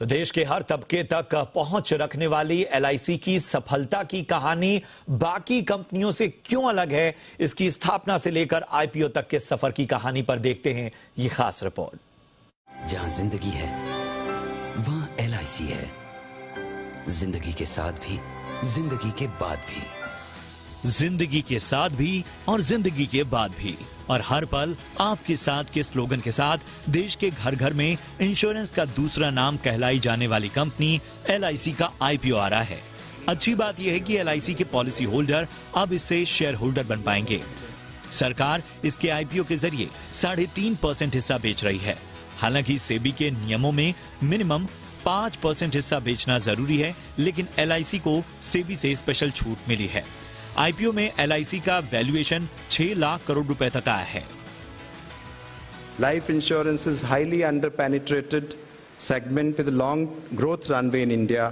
तो देश के हर तबके तक पहुंच रखने वाली एलआईसी की सफलता की कहानी बाकी कंपनियों से क्यों अलग है, इसकी स्थापना से लेकर आईपीओ तक के सफर की कहानी पर देखते हैं ये खास रिपोर्ट। जहां जिंदगी है वहां एलआईसी है। जिंदगी के साथ भी, जिंदगी के बाद भी। जिंदगी के साथ भी और जिंदगी के बाद भी, और हर पल आपके साथ के स्लोगन के साथ देश के घर घर में इंश्योरेंस का दूसरा नाम कहलाई जाने वाली कंपनी एलआईसी का आईपीओ आ रहा है। अच्छी बात यह है कि एलआईसी के पॉलिसी होल्डर अब इससे शेयर होल्डर बन पाएंगे। सरकार इसके आईपीओ के जरिए 3.5% हिस्सा बेच रही है। हालांकि सेबी के नियमों में मिनिमम 5% हिस्सा बेचना जरूरी है, लेकिन एलआईसी को सेबी से स्पेशल छूट मिली है। आईपीओ में एलआईसी का वैल्यूएशन 6 लाख करोड़ रुपए तक आया है। Life insurance is highly under-penetrated segment with a long growth runway in India,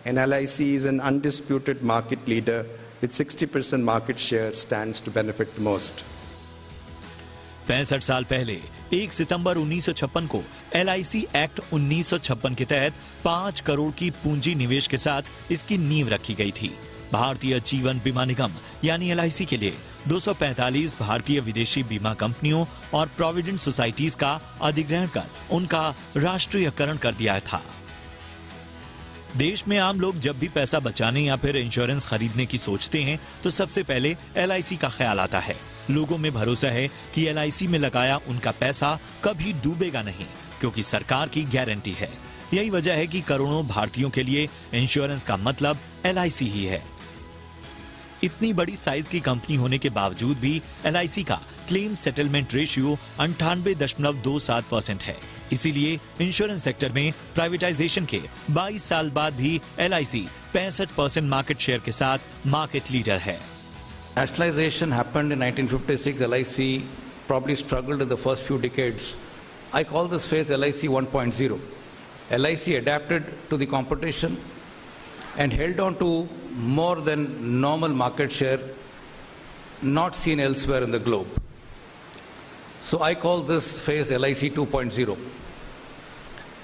and LIC is an undisputed market leader with 60% market share, stands to benefit the most. 65 साल पहले 1 सितंबर 1956 को LIC act 1956 के तहत 5 करोड़ की पूंजी निवेश के साथ इसकी नींव रखी गई थी। भारतीय जीवन बीमा निगम यानी एलआईसी के लिए 245 भारतीय विदेशी बीमा कंपनियों और प्रोविडेंट सोसाइटीज का अधिग्रहण कर उनका राष्ट्रीयकरण कर दिया था। देश में आम लोग जब भी पैसा बचाने या फिर इंश्योरेंस खरीदने की सोचते हैं तो सबसे पहले एलआईसी का ख्याल आता है। लोगों में भरोसा है कि एलआईसी में लगाया उनका पैसा कभी डूबेगा नहीं, क्योंकि सरकार की गारंटी है। यही वजह है कि करोड़ों भारतीयों के लिए इंश्योरेंस का मतलब एलआईसी ही है। इतनी बड़ी साइज की कंपनी होने के बावजूद भी एलआईसी का क्लेम सेटलमेंट रेशियो 98.27% है। इसीलिए इंश्योरेंस सेक्टर में प्राइवेटाइजेशन के 22 साल बाद भी एलआईसी 65% मार्केट शेयर के साथ मार्केट लीडर है। Nationalization happened in 1956. LIC probably struggled in the first few decades. I call this phase LIC 1.0. LIC adapted to the competition and held on to more than normal market share not seen elsewhere in the globe. So I call this phase LIC 2.0.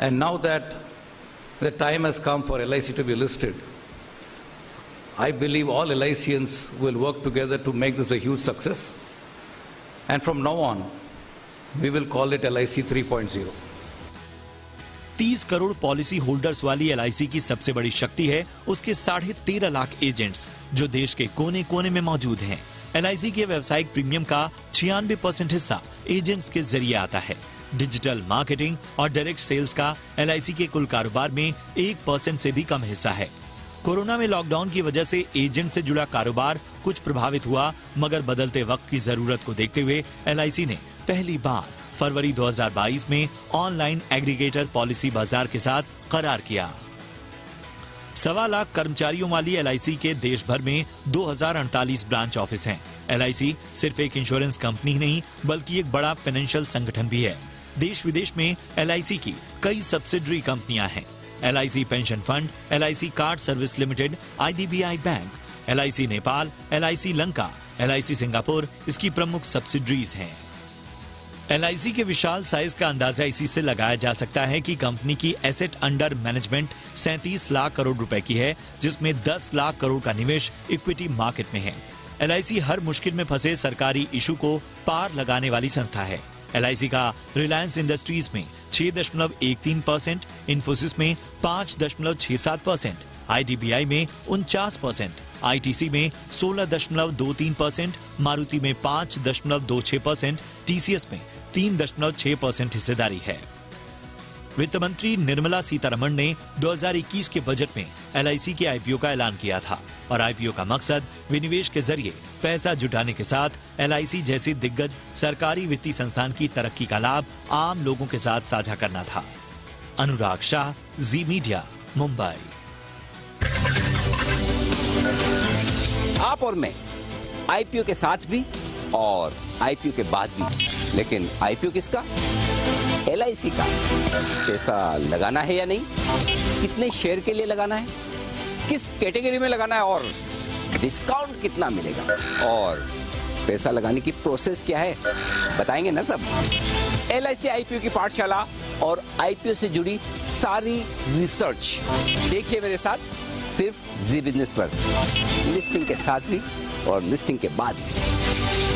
And now that the time has come for LIC to be listed, I believe all LICians will work together to make this a huge success. And from now on, we will call it LIC 3.0. 30 crore policy holders वाली LIC की सबसे बड़ी शक्ति है उसके 13.5 lakh agents जो देश के कोने कोने में मौजूद हैं। एलआईसी के व्यावसायिक प्रीमियम का 96% हिस्सा एजेंट्स के जरिए आता है। डिजिटल मार्केटिंग और डायरेक्ट सेल्स का एलआईसी के कुल कारोबार में 1% से भी कम हिस्सा है। कोरोना में लॉकडाउन की वजह से एजेंट से जुड़ा कारोबार कुछ प्रभावित हुआ, मगर बदलते वक्त की जरूरत को देखते हुए एलआईसी ने पहली बार फरवरी 2022 में ऑनलाइन एग्रीगेटर पॉलिसी बाजार के साथ करार किया। 1.25 लाख कर्मचारियों वाली एलआईसी के देश भर में 2048 ब्रांच ऑफिस हैं। एलआईसी सिर्फ एक इंश्योरेंस कंपनी ही नहीं बल्कि एक बड़ा फाइनेंशियल संगठन भी है। देश विदेश में एलआईसी की कई सब्सिडरी कंपनियां हैं। LIC pension fund, LIC card service limited, IDBI bank, LIC Nepal, LIC Lanka, LIC Singapore इसकी प्रमुख सब्सिडरीज हैं। एलआईसी के विशाल साइज का अंदाजा इसी से लगाया जा सकता है कि कंपनी की asset under management 37 lakh crore रुपए की है, जिसमें 10 लाख करोड़ का निवेश इक्विटी मार्केट में है। एलआईसी हर मुश्किल में फंसे सरकारी इशू को पार लगाने वाली संस्था है। एलआईसी का रिलायंस इंडस्ट्रीज में 6.13%, इन्फोसिस में 5.67%, आईडीबीआई में 49%, आईटीसी में 16.23%, मारुति में 5.26%, टीसीएस में 3.6% हिस्सेदारी है। वित्त मंत्री निर्मला सीतारमण ने 2021 के बजट में एलआईसी के आईपीओ का ऐलान किया था और आईपीओ का मकसद विनिवेश के जरिए पैसा जुटाने के साथ एलआईसी जैसी दिग्गज सरकारी वित्तीय संस्थान की तरक्की का लाभ आम लोगों के साथ साझा करना था। अनुराग शाह, जी मीडिया, मुंबई। आप और मैं आईपीओ के साथ भी और आईपीओ के बाद भी, लेकिन आईपीओ किसका? एलआईसी का। पैसा लगाना है या नहीं, कितने शेयर के लिए लगाना है, किस कैटेगरी में लगाना है और डिस्काउंट कितना मिलेगा और पैसा लगाने की प्रोसेस क्या है, बताएंगे ना सब। एलआईसी आईपीओ की पाठशाला और आईपीओ से जुड़ी सारी रिसर्च देखिए मेरे साथ सिर्फ जी बिजनेस पर, लिस्टिंग के साथ भी और लिस्टिंग के बाद भी।